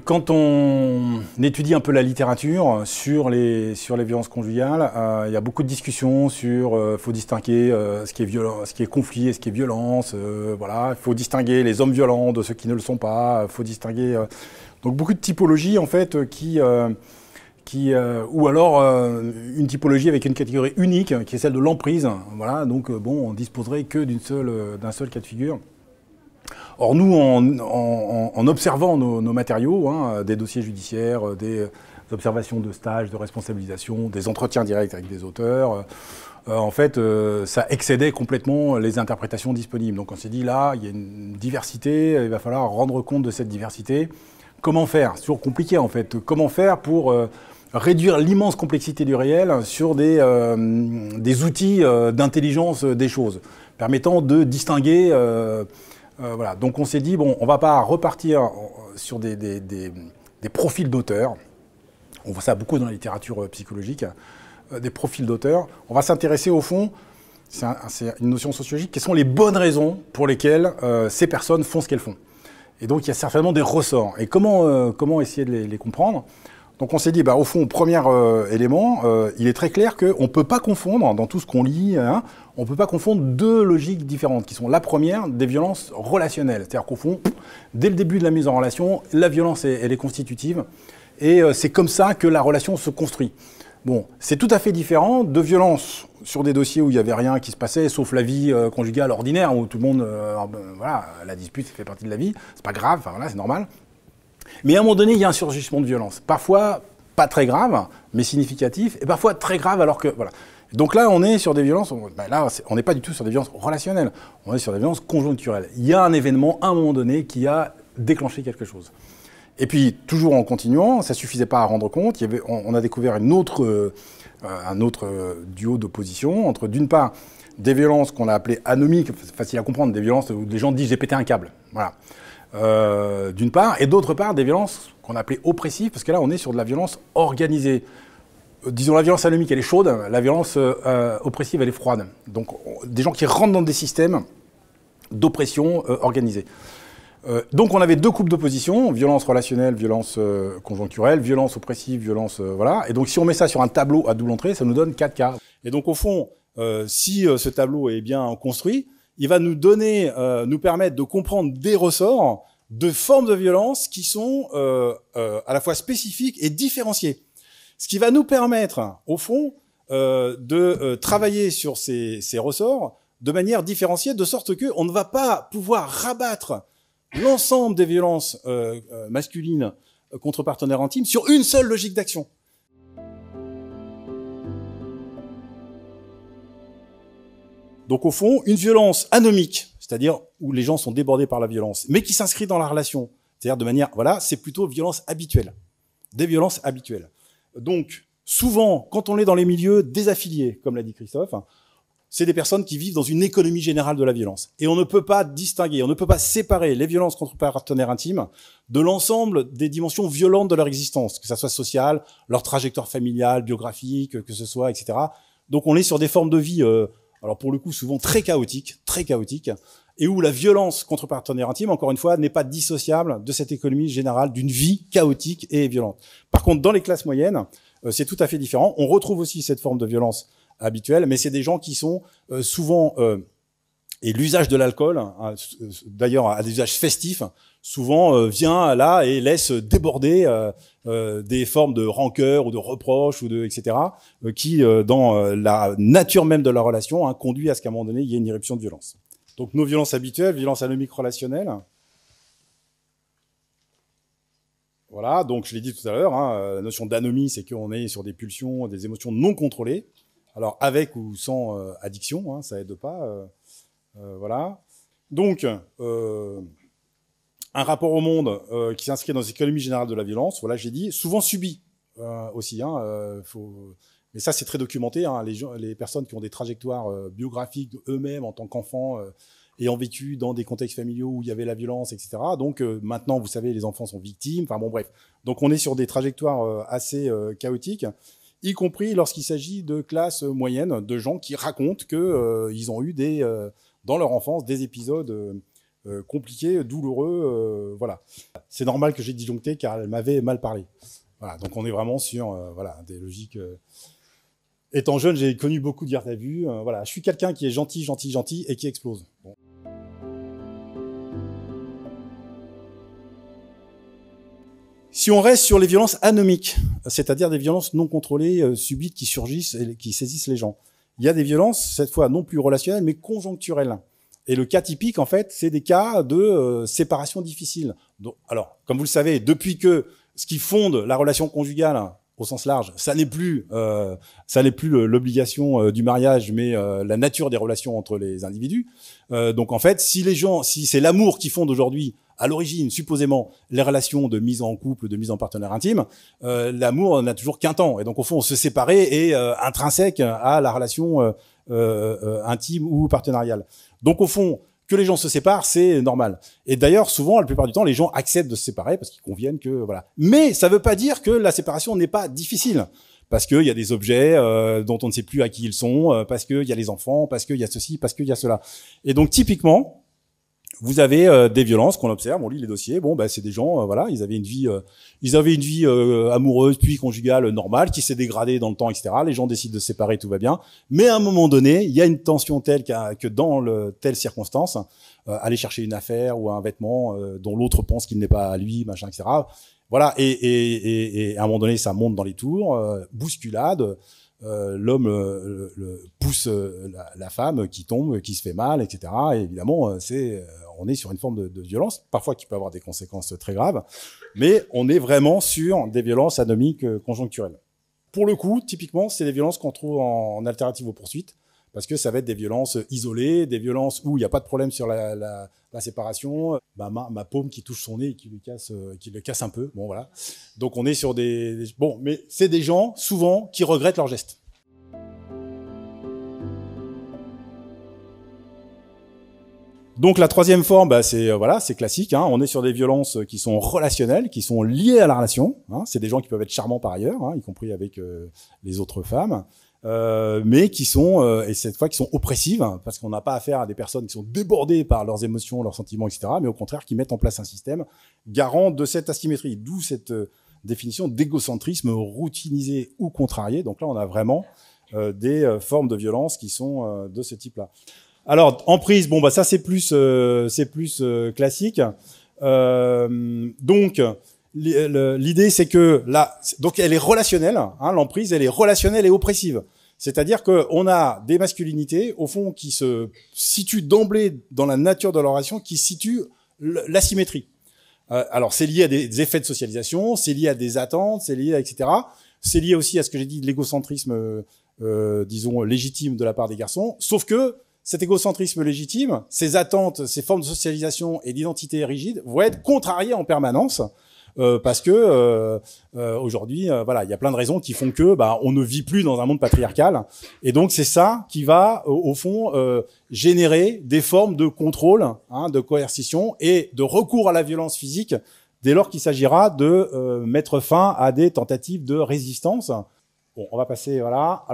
quand on étudie un peu la littérature sur les violences conjugales, il y a beaucoup de discussions sur faut distinguer ce qui est violent, ce qui est conflit et ce qui est violence. Voilà, il faut distinguer les hommes violents de ceux qui ne le sont pas. Il faut distinguer donc beaucoup de typologies en fait ou alors une typologie avec une catégorie unique qui est celle de l'emprise. Voilà, donc bon, on disposerait que d'un seul cas de figure. Or nous, en observant nos matériaux, des dossiers judiciaires, des observations de stages, de responsabilisation, des entretiens directs avec des auteurs, en fait, ça excédait complètement les interprétations disponibles. Donc on s'est dit, là, il y a une diversité, il va falloir rendre compte de cette diversité. Comment faire? C'est toujours compliqué, en fait. Comment faire pour réduire l'immense complexité du réel sur des outils d'intelligence des choses, permettant de distinguer... voilà. Donc on s'est dit, bon, on va pas repartir sur des profils d'auteurs. On voit ça beaucoup dans la littérature psychologique, des profils d'auteurs. On va s'intéresser au fond, c'est une notion sociologique, quelles sont les bonnes raisons pour lesquelles ces personnes font ce qu'elles font. Et donc il y a certainement des ressorts. Et comment essayer de les comprendre? Donc on s'est dit, au fond, premier élément, il est très clair qu'on ne peut pas confondre, dans tout ce qu'on lit, on ne peut pas confondre deux logiques différentes, qui sont la première, des violences relationnelles. C'est-à-dire qu'au fond, dès le début de la mise en relation, la violence, elle est constitutive, et c'est comme ça que la relation se construit. Bon, c'est tout à fait différent de violences sur des dossiers où il n'y avait rien qui se passait, sauf la vie conjugale ordinaire, où tout le monde, voilà, la dispute, ça fait partie de la vie, c'est pas grave, enfin voilà, c'est normal. Mais à un moment donné, il y a un surgissement de violence. Parfois, pas très grave, mais significatif, et parfois très grave alors que... Voilà. Donc là, on est sur des violences... là, on n'est pas du tout sur des violences relationnelles. On est sur des violences conjoncturelles. Il y a un événement, à un moment donné, qui a déclenché quelque chose. Et puis, toujours en continuant, ça ne suffisait pas à rendre compte. On a découvert un autre duo d'opposition entre, d'une part, des violences qu'on a appelées anomiques, facile à comprendre, des violences où les gens disent « j'ai pété un câble ». Voilà. D'une part, et d'autre part, des violences qu'on appelait oppressives, parce que là, on est sur de la violence organisée. Disons, la violence anomique, elle est chaude, la violence oppressive, elle est froide. Donc, des gens qui rentrent dans des systèmes d'oppression organisée. Donc, on avait deux coupes d'opposition, violence relationnelle, violence conjoncturelle, violence oppressive, violence... voilà. Et donc, si on met ça sur un tableau à double entrée, ça nous donne 4 cas. Et donc, au fond, si ce tableau est bien construit, il va nous donner, nous permettre de comprendre des ressorts de formes de violence qui sont à la fois spécifiques et différenciées. Ce qui va nous permettre, au fond, de travailler sur ces ressorts de manière différenciée, de sorte qu'on ne va pas pouvoir rabattre l'ensemble des violences masculines contre partenaires intimes sur une seule logique d'action. Donc au fond, une violence anomique, c'est-à-dire où les gens sont débordés par la violence, mais qui s'inscrit dans la relation, c'est-à-dire de manière, voilà, c'est plutôt violence habituelle, des violences habituelles. Donc souvent, quand on est dans les milieux désaffiliés, comme l'a dit Christophe, c'est des personnes qui vivent dans une économie générale de la violence. Et on ne peut pas distinguer, on ne peut pas séparer les violences contre partenaires intimes de l'ensemble des dimensions violentes de leur existence, que ça soit sociale, leur trajectoire familiale, biographique, que ce soit, etc. Donc on est sur des formes de vie... alors pour le coup souvent très chaotique, et où la violence contre partenaire intime, encore une fois, n'est pas dissociable de cette économie générale d'une vie chaotique et violente. Par contre, dans les classes moyennes, c'est tout à fait différent. On retrouve aussi cette forme de violence habituelle, mais c'est des gens qui sont souvent, et l'usage de l'alcool, d'ailleurs à des usages festifs, souvent vient là et laisse déborder des formes de rancœur ou de reproches ou de etc. Qui dans la nature même de la relation conduit à ce qu'à un moment donné il y ait une irruption de violence. Donc nos violences habituelles, violences anomiques relationnelles. Voilà, donc je l'ai dit tout à l'heure, la notion d'anomie, c'est qu'on est sur des pulsions, des émotions non contrôlées. Alors avec ou sans addiction, ça aide pas. Voilà. Donc un rapport au monde qui s'inscrit dans l'économie générale de la violence, voilà, j'ai dit, souvent subi aussi. Mais ça, c'est très documenté. Les personnes qui ont des trajectoires biographiques eux-mêmes en tant qu'enfants ayant vécu dans des contextes familiaux où il y avait la violence, etc. Donc maintenant, vous savez, les enfants sont victimes. Enfin bon, bref. Donc on est sur des trajectoires assez chaotiques, y compris lorsqu'il s'agit de classes moyennes, de gens qui racontent qu'ils ont eu dans leur enfance des épisodes compliqué, douloureux, voilà. C'est normal que j'ai disjoncté car elle m'avait mal parlé. Voilà, donc on est vraiment sur voilà, des logiques... Étant jeune, j'ai connu beaucoup de garde à vue. Voilà, je suis quelqu'un qui est gentil et qui explose. Bon. Si on reste sur les violences anomiques, c'est-à-dire des violences non contrôlées, subites, qui surgissent et qui saisissent les gens, il y a des violences, cette fois non plus relationnelles, mais conjoncturelles. Et le cas typique, en fait, c'est des cas de séparation difficile. Donc, alors, comme vous le savez, depuis que ce qui fonde la relation conjugale au sens large, ça n'est plus l'obligation du mariage, mais la nature des relations entre les individus. Donc en fait, si c'est l'amour qui fonde aujourd'hui, à l'origine, supposément, les relations de mise en couple, de mise en partenaire intime, l'amour n'a toujours qu'un temps. Et donc au fond, se séparer est intrinsèque à la relation intime ou partenariale. Donc au fond, que les gens se séparent, c'est normal. Et d'ailleurs, souvent, la plupart du temps, les gens acceptent de se séparer parce qu'ils conviennent que, voilà. Mais ça veut pas dire que la séparation n'est pas difficile. Parce qu'il y a des objets dont on ne sait plus à qui ils sont, parce qu'il y a les enfants, parce qu'il y a ceci, parce qu'il y a cela. Et donc, typiquement, vous avez des violences qu'on observe, on lit les dossiers. Bon, c'est des gens, voilà, ils avaient une vie amoureuse puis conjugale normale qui s'est dégradée dans le temps, etc. Les gens décident de se séparer, tout va bien. Mais à un moment donné, il y a une tension telle que dans telle circonstance, aller chercher une affaire ou un vêtement dont l'autre pense qu'il n'est pas à lui, machin, etc. Voilà. Et à un moment donné, ça monte dans les tours, bousculade. L'homme pousse la femme qui tombe, qui se fait mal, etc. Et évidemment, on est sur une forme de violence, parfois qui peut avoir des conséquences très graves, mais on est vraiment sur des violences anomiques conjoncturelles. Pour le coup, typiquement, c'est des violences qu'on trouve en alternative aux poursuites, parce que ça va être des violences isolées, des violences où il n'y a pas de problème sur la séparation, ma paume qui touche son nez et qui le casse un peu, bon voilà. Donc on est sur bon, mais c'est des gens, souvent, qui regrettent leurs gestes. Donc la troisième forme, c'est classique, hein. On est sur des violences qui sont relationnelles, qui sont liées à la relation, hein. C'est des gens qui peuvent être charmants par ailleurs, hein, y compris avec les autres femmes. Mais qui sont, et cette fois qui sont oppressives, hein, parce qu'on n'a pas affaire à des personnes qui sont débordées par leurs émotions, leurs sentiments, etc., mais au contraire qui mettent en place un système garant de cette asymétrie, d'où cette définition d'égocentrisme routinisé ou contrarié. Donc là, on a vraiment des formes de violence qui sont de ce type-là. Alors, emprise, ça c'est plus classique. Donc, l'idée, c'est que donc elle est relationnelle, hein, l'emprise, elle est relationnelle et oppressive. C'est-à-dire qu'on a des masculinités, au fond, qui se situent d'emblée dans la nature de leur relation, qui situent l'asymétrie. Alors, c'est lié à des effets de socialisation, c'est lié à des attentes, c'est lié à etc. C'est lié aussi à ce que j'ai dit de l'égocentrisme, disons, légitime de la part des garçons. Sauf que cet égocentrisme légitime, ces attentes, ces formes de socialisation et d'identité rigide vont être contrariées en permanence. Parce que aujourd'hui, voilà, il y a plein de raisons qui font que on ne vit plus dans un monde patriarcal, et donc c'est ça qui va au fond générer des formes de contrôle, hein, de coercition et de recours à la violence physique dès lors qu'il s'agira de mettre fin à des tentatives de résistance. Bon, on va passer, voilà.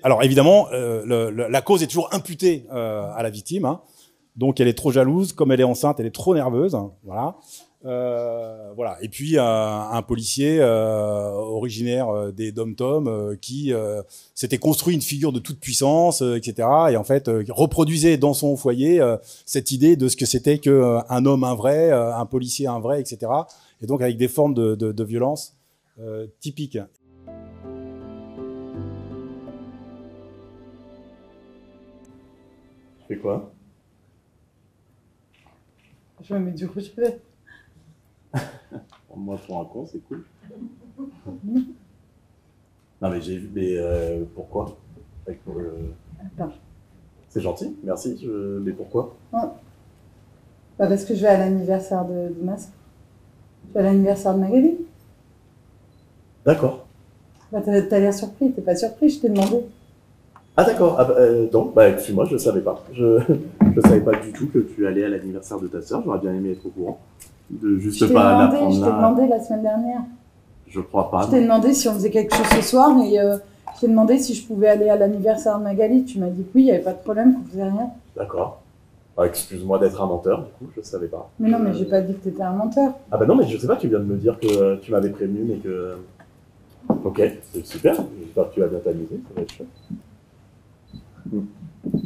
Alors évidemment, la cause est toujours imputée à la victime, hein. Donc elle est trop jalouse, comme elle est enceinte, elle est trop nerveuse, hein, voilà. Voilà. Et puis un policier originaire des Dom-Tom qui s'était construit une figure de toute puissance, etc. Et en fait reproduisait dans son foyer cette idée de ce que c'était qu'un homme un vrai, un policier un vrai, etc. Et donc avec des formes de violence typiques. Tu fais quoi? Je me mets du rouge à lèvres. Moi, pour un con, c'est cool. Non, mais pourquoi? Attends. C'est gentil, merci. Mais pourquoi? Parce que je vais à l'anniversaire de ma sœur. Je vais à l'anniversaire de Magali. D'accord. T'as l'air surpris, t'es pas surpris, je t'ai demandé. Ah d'accord, donc, excuse-moi, je savais pas. Je savais pas du tout que tu allais à l'anniversaire de ta sœur, j'aurais bien aimé être au courant. Je t'ai demandé la semaine dernière. Je crois pas. Je t'ai demandé si on faisait quelque chose ce soir, et je t'ai demandé si je pouvais aller à l'anniversaire de Magali. Tu m'as dit que oui, il n'y avait pas de problème, qu'on faisait rien. D'accord. Ah, excuse-moi d'être un menteur, du coup, je savais pas. Mais non, mais j'ai pas dit que t'étais un menteur. Ah bah non, mais je sais pas, tu viens de me dire que tu m'avais prévenu, mais que... Ok, c'est super, j'espère que tu vas bien t'amuser, ça va être chouette.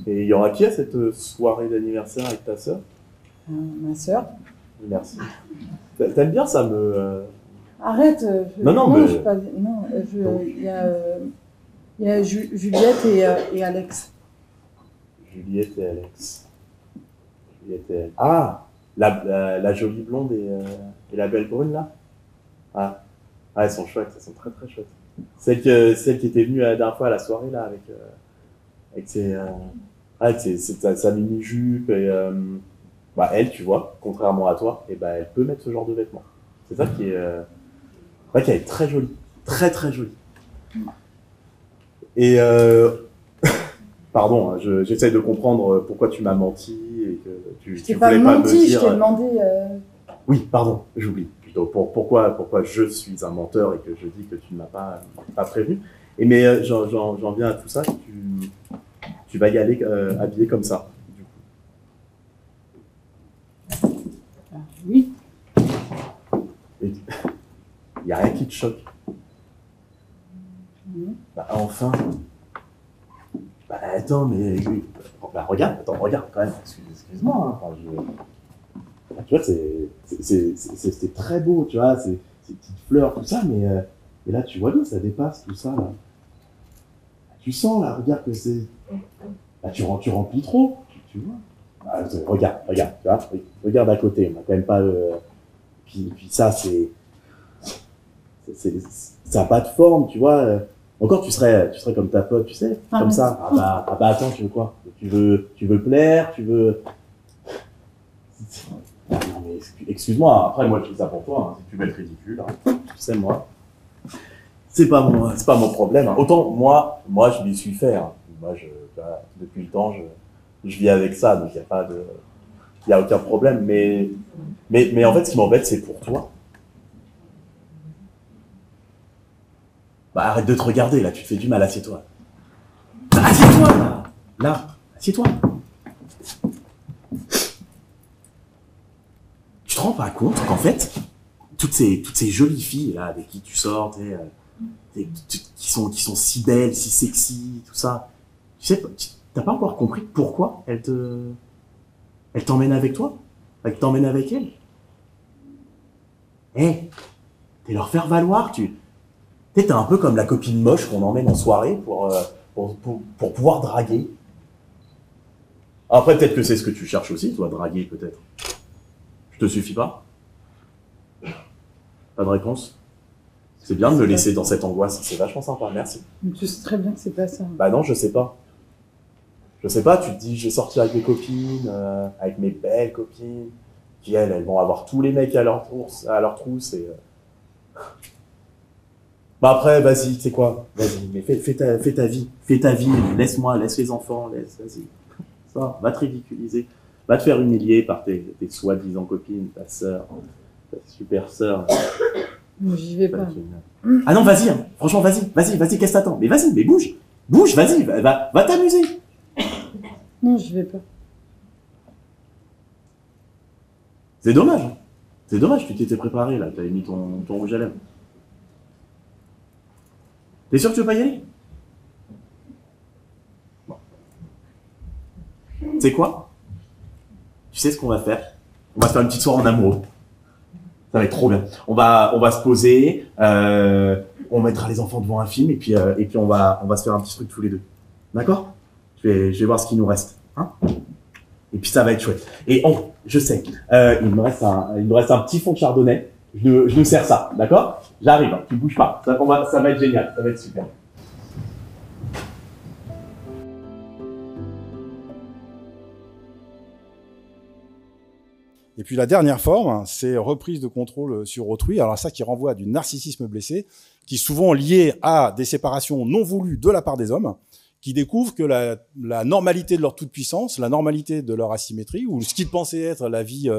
Et il y aura qui à cette soirée d'anniversaire avec ta sœur? Ma sœur. Merci. T'aimes bien ça me... Arrête. Non, mais... Il y a Juliette et Alex. Juliette et Alex. Juliette et Alex. Ah, la jolie blonde et la belle brune, là. Ah, elles sont chouettes, elles sont très très chouettes. Celle qui était venue la dernière fois à la soirée, là, avec sa mini-jupe et... bah, elle, tu vois, contrairement à toi, et bah, elle peut mettre ce genre de vêtements. C'est ça qui est... qu'elle est très jolie. Très très jolie. Et... Pardon, hein, j'essaie de comprendre pourquoi tu m'as menti et que tu voulais pas me dire... Je t'ai demandé... Oui, pardon, j'oublie. Plutôt pourquoi je suis un menteur et que je dis que tu ne m'as pas prévenu. Mais j'en viens à tout ça, tu vas y aller habillé comme ça. Oui. Il n'y a rien qui te choque. Bah, enfin. Bah, attends, mais... Bah, regarde quand même. Excuse-moi. Hein. Enfin, bah, tu vois, c'est très beau, tu vois, ces petites fleurs, tout ça, mais là, tu vois bien, ça dépasse tout ça, là. Tu sens, là, regarde que c'est... Bah, tu remplis trop, tu vois. Bah, regarde, tu vois, regarde à côté, on n'a quand même pas... Puis ça, ça n'a pas de forme, tu vois. Encore, tu serais comme ta pote, tu sais, comme ça. Ah bah attends, tu veux quoi? Tu veux plaire, tu veux... Non mais excuse-moi, après moi je dis ça pour toi, hein, si tu veux être ridicule, hein, tu sais moi. C'est pas mon problème. Hein. Autant moi je m'y suis fait. Hein. Moi depuis le temps je vis avec ça, donc il y a aucun problème. Mais en fait ce qui m'embête c'est pour toi. Bah arrête de te regarder là, tu te fais du mal, assieds-toi. Bah, assieds-toi là, assieds-toi. Tu te rends pas compte qu'en fait, toutes ces jolies filles là avec qui tu sors, qui sont si belles, si sexy, tout ça, tu sais, t'as pas encore compris pourquoi elles t'emmènent avec toi, elles t'emmènent avec elles. T'es leur faire valoir, t'es un peu comme la copine moche qu'on emmène en soirée pour pouvoir draguer. Après, peut-être que c'est ce que tu cherches aussi, toi, draguer peut-être. Je te suffis pas? Pas de réponse? C'est bien de me laisser dans cette angoisse, c'est vachement sympa, merci. Mais tu sais très bien que c'est pas ça. Bah non, je sais pas. Je sais pas, tu te dis, je vais sortir avec mes copines, avec mes belles copines, qui elles vont avoir tous les mecs à leur trousse et... Bah après, vas-y, tu sais quoi? Vas-y, mais fais ta vie, laisse-moi, laisse les enfants, vas-y. Ça, va te ridiculiser. Va te faire humilier par tes soi-disant copines, ta sœur, ta super sœur. J'y vais pas. Ah non, vas-y, hein. Franchement, vas-y, qu'est-ce que t'attends? Mais vas-y, mais bouge, vas-y, va t'amuser. Non, j'y vais pas. C'est dommage, hein. C'est dommage, tu t'étais préparé, là, t'avais mis ton rouge à lèvres. T'es sûr que tu veux pas y aller? Bon. Tu sais quoi? Tu sais ce qu'on va faire? On va se faire une petite soirée en amoureux. Ça va être trop bien. On va se poser, on mettra les enfants devant un film et puis on va se faire un petit truc tous les deux. D'accord? Je vais voir ce qu'il nous reste. Hein? Et puis ça va être chouette. Et je sais, il me reste un petit fond de chardonnay. Je nous sers ça, d'accord? J'arrive, hein, tu bouges pas. Ça va être génial, ça va être super. Et puis la dernière forme, c'est reprise de contrôle sur autrui. Alors ça qui renvoie à du narcissisme blessé, qui est souvent lié à des séparations non voulues de la part des hommes, qui découvrent que la normalité de leur toute-puissance, la normalité de leur asymétrie, ou ce qu'ils pensaient être la vie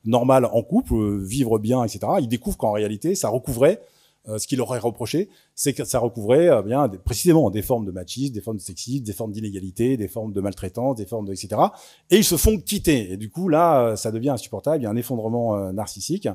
normale en couple, vivre bien, etc., ils découvrent qu'en réalité, ça recouvrait ce qu'il leur est reproché, c'est que ça recouvrait précisément des formes de machisme, des formes de sexisme, des formes d'inégalité, des formes de maltraitance, des formes etc. Et ils se font quitter. Et du coup, là, ça devient insupportable. Il y a un effondrement narcissique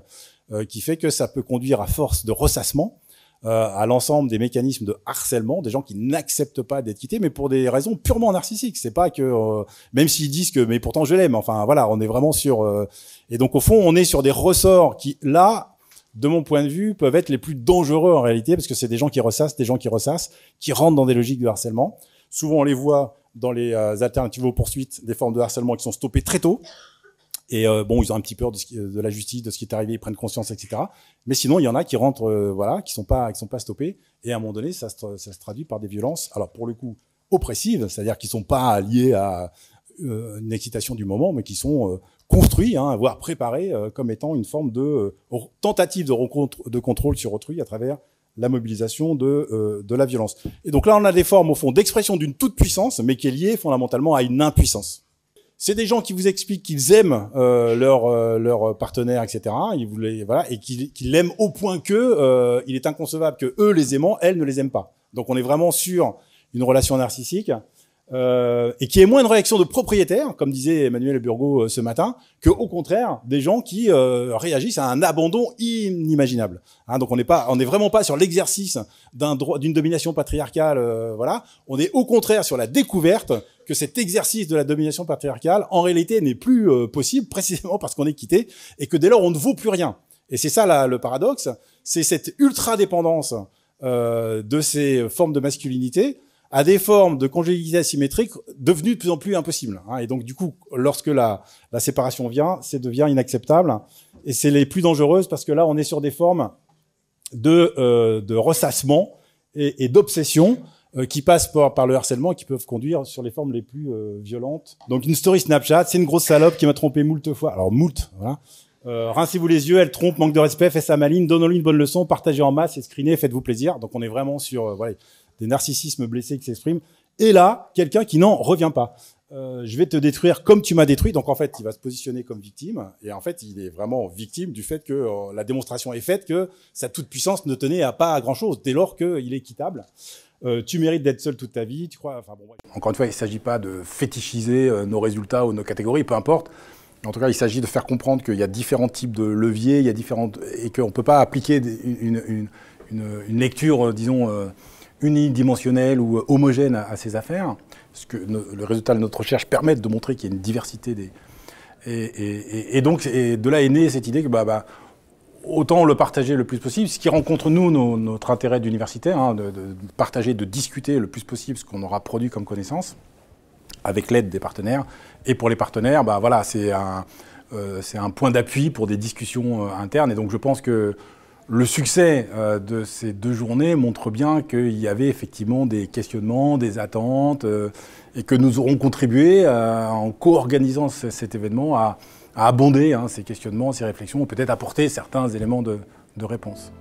qui fait que ça peut conduire à force de ressassement à l'ensemble des mécanismes de harcèlement, des gens qui n'acceptent pas d'être quittés, mais pour des raisons purement narcissiques. C'est pas que, même s'ils disent que, mais pourtant je l'aime. Enfin voilà, on est vraiment sur. Et donc au fond, on est sur des ressorts qui, là, de mon point de vue, peuvent être les plus dangereux en réalité, parce que c'est des gens qui ressassent, qui rentrent dans des logiques de harcèlement. Souvent, on les voit dans les alternatives aux poursuites, des formes de harcèlement qui sont stoppées très tôt. Et bon, ils ont un petit peur de la justice, de ce qui est arrivé, ils prennent conscience, etc. Mais sinon, il y en a qui rentrent, qui sont pas stoppés. Et à un moment donné, ça se traduit par des violences. Alors pour le coup, oppressives, c'est-à-dire qu'ils sont pas liés à une excitation du moment, mais qui sont construits, voire préparés comme étant une forme de tentative de contrôle sur autrui à travers la mobilisation de la violence. Et donc là, on a des formes au fond d'expression d'une toute puissance, mais qui est liée fondamentalement à une impuissance. C'est des gens qui vous expliquent qu'ils aiment leur partenaire, etc. Et qu'ils l'aiment au point que il est inconcevable que eux les aimant, elles ne les aiment pas. Donc on est vraiment sur une relation narcissique et qui est moins une réaction de propriétaire, comme disait Emmanuel Burgot ce matin, que au contraire des gens qui réagissent à un abandon inimaginable. Donc on n'est vraiment pas sur l'exercice d'une domination patriarcale. On est au contraire sur la découverte que cet exercice de la domination patriarcale, en réalité, n'est plus possible, précisément parce qu'on est quitté, et que dès lors, on ne vaut plus rien. Et c'est ça le paradoxe, c'est cette ultra-dépendance de ces formes de masculinité à des formes de conjugalité asymétrique devenues de plus en plus impossibles. Et donc, du coup, lorsque la séparation vient, ça devient inacceptable, et c'est les plus dangereuses, parce que là, on est sur des formes de ressassement et d'obsession, qui passent par le harcèlement et qui peuvent conduire sur les formes les plus violentes. Donc une story Snapchat, c'est une grosse salope qui m'a trompé moult fois. Alors moult, voilà. Rincez-vous les yeux, elle trompe, manque de respect, fait sa maline, donnons-lui une bonne leçon, partagez en masse et screenez, faites-vous plaisir. Donc on est vraiment sur des narcissismes blessés qui s'expriment. Et là, quelqu'un qui n'en revient pas. Je vais te détruire comme tu m'as détruit. Donc en fait, il va se positionner comme victime. Et en fait, il est vraiment victime du fait que la démonstration est faite que sa toute-puissance ne tenait pas à grand-chose, dès lors qu'il est quittable. Tu mérites d'être seul toute ta vie, tu crois. Enfin, bon, encore une fois, il ne s'agit pas de fétichiser nos résultats ou nos catégories, peu importe. En tout cas, il s'agit de faire comprendre qu'il y a différents types de leviers, et qu'on ne peut pas appliquer une lecture, disons, unidimensionnelle ou homogène à ces affaires. Parce que le résultat de notre recherche permet de montrer qu'il y a une diversité et donc de là est née cette idée que autant le partager le plus possible, ce qui rencontre notre intérêt d'universitaire, de partager, de discuter le plus possible ce qu'on aura produit comme connaissance, avec l'aide des partenaires. Et pour les partenaires, c'est un point d'appui pour des discussions internes. Et donc je pense que le succès de ces 2 journées montre bien qu'il y avait effectivement des questionnements, des attentes, et que nous aurons contribué en co-organisant cet événement à abonder ces questionnements, ces réflexions, peut-être apporter certains éléments de réponse.